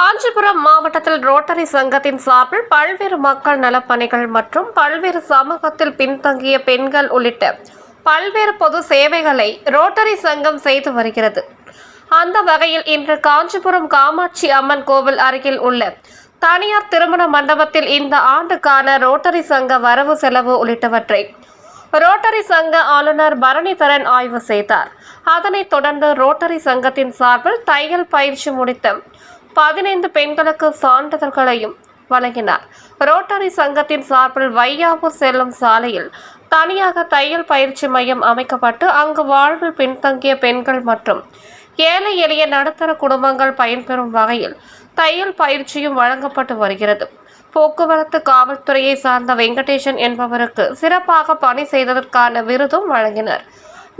காஞ்சிபுரம் மாவட்டத்தில் ரோட்டரி சங்கத்தின் சார்பில் பல்வேறு மக்கள் நலப்பணிகள் மற்றும் பல்வேறு சமூகத்தில் பின்தங்கிய பெண்கள் உள்ளிட்ட பல்வேறு பொது சேவைகளை ரோட்டரி சங்கம் செய்து வருகிறது. அந்த வகையில் இன்று காஞ்சிபுரம் காமாட்சி அம்மன் கோவில் அருகில் உள்ள தனியார் திருமண மண்டபத்தில் இந்த ஆண்டுக்கான ரோட்டரி சங்க வரவு செலவு உள்ளிட்டவற்றை ரோட்டரி சங்க ஆளுநர் பரணிதரன் ஆய்வு செய்தார். அதனைத் தொடர்ந்து ரோட்டரி சங்கத்தின் சார்பில் தையல் பயிற்சி முடித்த 15 பெண்களுக்கு சான்றிதழ்களையும் வழங்கினார். ரோட்டரி சங்கத்தின் சார்பில் வையாவூர் செல்லும் சாலையில் தனியாக தையல் பயிற்சி மையம் அமைக்கப்பட்டு அங்கு வாழ்வில் பின்தங்கிய பெண்கள் மற்றும் ஏழை எளிய நடுத்தர குடும்பங்கள் பயன்பெறும் வகையில் தையல் பயிற்சியும் வழங்கப்பட்டு வருகிறது. போக்குவரத்து காவல்துறையை சார்ந்த வெங்கடேசன் என்பவருக்கு சிறப்பாக பணி செய்ததற்கான விருதும் வழங்கினர்.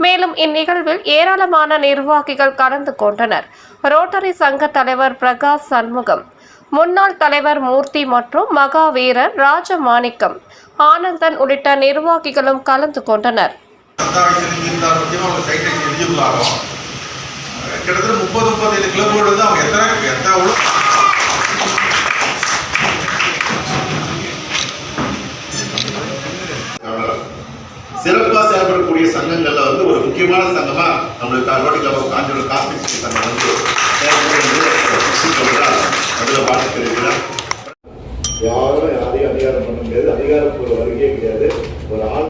மேலும் இந்நிகழ்வில் ஏராளமான நிர்வாகிகள் கலந்து கொண்டனர். ரோட்டரி சங்க தலைவர் பிரகாஷ் சண்முகம், முன்னாள் தலைவர் மூர்த்தி மற்றும் மகாவீரர் ராஜமாணிக்கம், ஆனந்தன் உள்ளிட்ட நிர்வாகிகளும் கலந்து கொண்டனர். சிறப்பாக செயல்படக்கூடிய சங்கங்கள்ல ஒரு முக்கியமான சங்கமா நம்மளுக்கு rotary club of Kanchipuram cosmetics சங்கம் அதில் வாழ்த்து தெரிவிக்கிறேன். யாரும் யாரையும் அதிகாரம் பண்ண முடியாது, அதிகாரப்பூர்வ வருகையே கிடையாது. ஒரு ஆள்